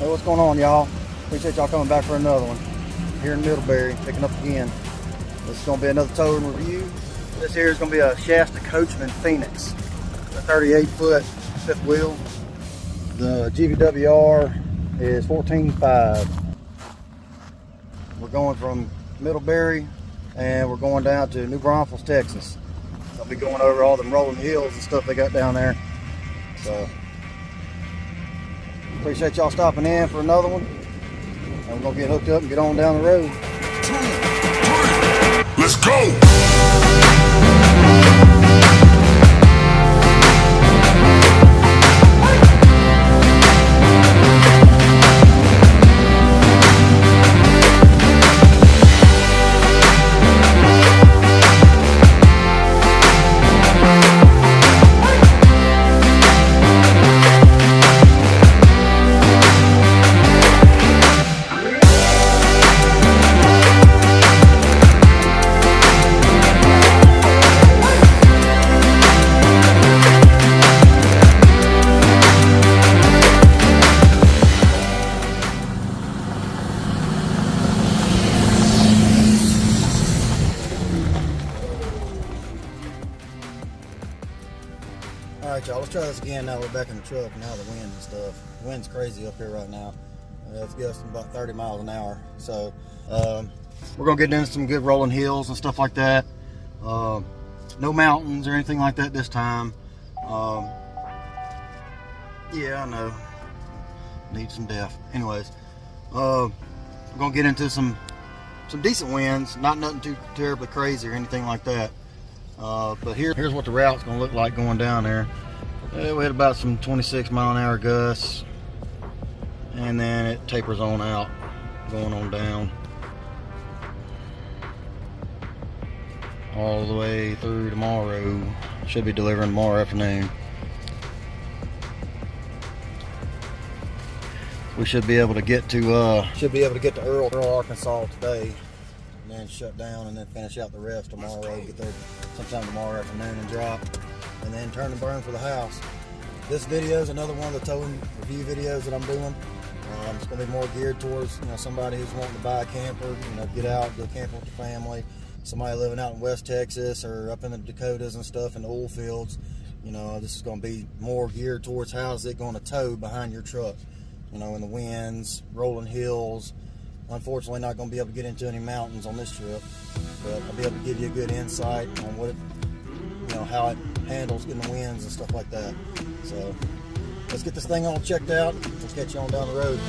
Hey, what's going on, y'all? Appreciate y'all coming back for another one. Here in Middlebury, picking up again. This is going to be another towing review. This here is going to be a Shasta Coachmen Pheonix. A 38-foot fifth wheel. The GVWR is 14.5. We're going from Middlebury and we're going down to New Braunfels, Texas. I'll be going over all them rolling hills and stuff they got down there. So appreciate y'all stopping in for another one. And we're gonna get hooked up and get on down the road. 2, 3, let's go! Alright, y'all, let's try this again now we're back in the truck and now the wind and stuff. The wind's crazy up here right now. It's gusting about 30 miles an hour. So we're gonna get into some good rolling hills and stuff like that. No mountains or anything like that this time. Yeah, I know. Need some def. Anyways, we're gonna get into some decent winds, not nothing too terribly crazy or anything like that. But here's what the route's gonna look like going down there. We had about some 26 mile an hour gusts, and then it tapers on out, going on down all the way through tomorrow. Should be delivering tomorrow afternoon. We should be able to get to Earl, Arkansas today, and then shut down and then finish out the rest tomorrow. Get there sometime tomorrow afternoon and drop, and then turn and burn for the house. This video is another one of the towing review videos that I'm doing. It's going to be more geared towards somebody who's wanting to buy a camper, get out, go camping with the family, somebody living out in West Texas or up in the Dakotas and stuff in the oil fields, you know, this is going to be more geared towards how is it going to tow behind your truck, you know, in the winds, rolling hills. Unfortunately, not going to be able to get into any mountains on this trip, but I'll be able to give you a good insight on what it, you know, how it handles in the winds and stuff like that. So let's get this thing all checked out. Let's catch you on down the road.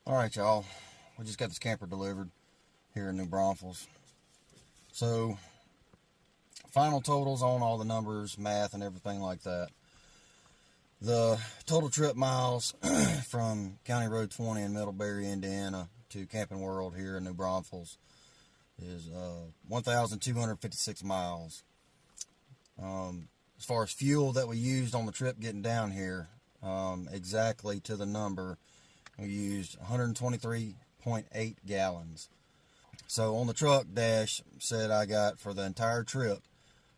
Alright y'all, we just got this camper delivered here in New Braunfels. So, final totals on all the numbers, math, and everything like that. The total trip miles from County Road 20 in Middlebury, Indiana to Camping World here in New Braunfels is 1,256 miles. As far as fuel that we used on the trip getting down here, exactly to the number, we used 123.8 gallons. So on the truck dash said I got for the entire trip,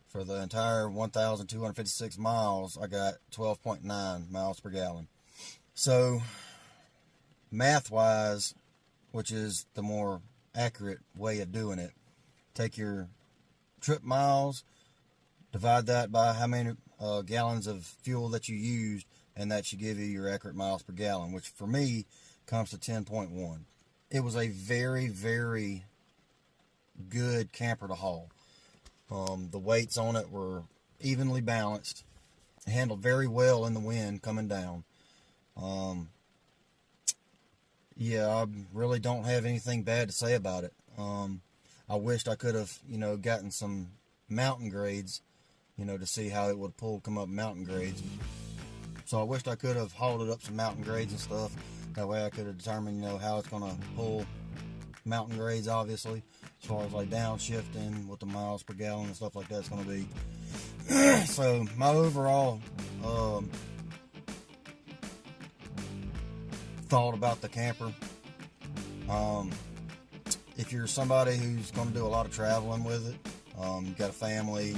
for the entire 1,256 miles, I got 12.9 miles per gallon. So math-wise, which is the more accurate way of doing it, take your trip miles, divide that by how many gallons of fuel that you used, and that should give you your accurate miles per gallon, which for me comes to 10.1. It was a very, very good camper to haul. The weights on it were evenly balanced. It handled very well in the wind coming down. Yeah, I really don't have anything bad to say about it. I wished I could have, you know, gotten some mountain grades, you know, to see how it would pull, come up mountain grades. So I wished I could have hauled it up some mountain grades and stuff. That way I could have determined, you know, how it's going to pull mountain grades, obviously. As far as like downshifting, what the miles per gallon and stuff like that's going to be. So my overall thought about the camper. If you're somebody who's going to do a lot of traveling with it, you got a family,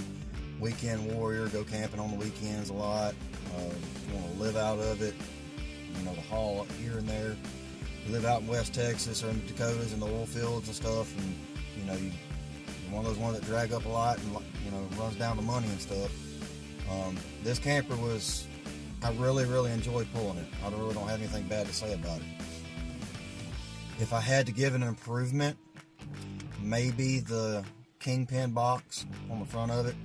weekend warrior, go camping on the weekends a lot, you want to live out of it, you know, to haul here and there. You live out in West Texas or in the Dakotas in the oil fields and stuff, and you know, you're one of those ones that drag up a lot and, you know, runs down the money and stuff. This camper was, I really enjoyed pulling it. I really don't have anything bad to say about it. If I had to give an improvement, maybe the kingpin box on the front of it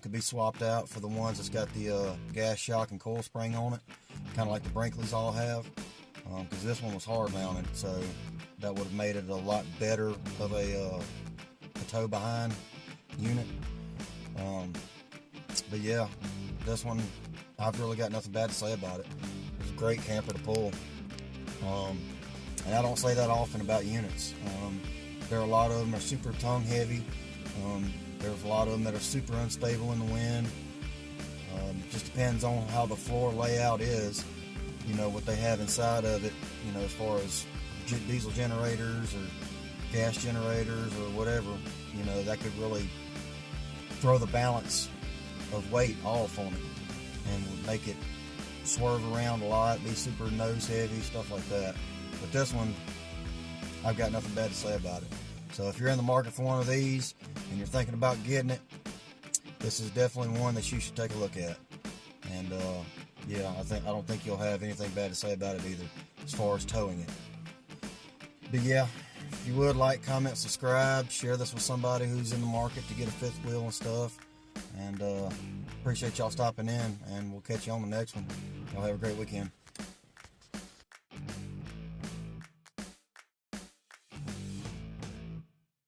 could be swapped out for the ones that's got the gas shock and coil spring on it, kind of like the Brinkleys all have, because this one was hard mounted, so that would have made it a lot better of a tow behind unit. But yeah, this one, I've really got nothing bad to say about it. It's a great camper to pull, and I don't say that often about units. There are a lot of them that are super tongue heavy. There's a lot of them that are super unstable in the wind. Just depends on how the floor layout is, you know, what they have inside of it, you know, as far as diesel generators or gas generators or whatever, you know, that could really throw the balance of weight off on it and would make it swerve around a lot, be super nose heavy, stuff like that. But this one, I've got nothing bad to say about it. So if you're in the market for one of these and you're thinking about getting it, this is definitely one that you should take a look at. And yeah, I don't think you'll have anything bad to say about it either, as far as towing it. But yeah, if you would, like, comment, subscribe, share this with somebody who's in the market to get a fifth wheel and stuff. And appreciate y'all stopping in, and we'll catch you on the next one. Y'all have a great weekend.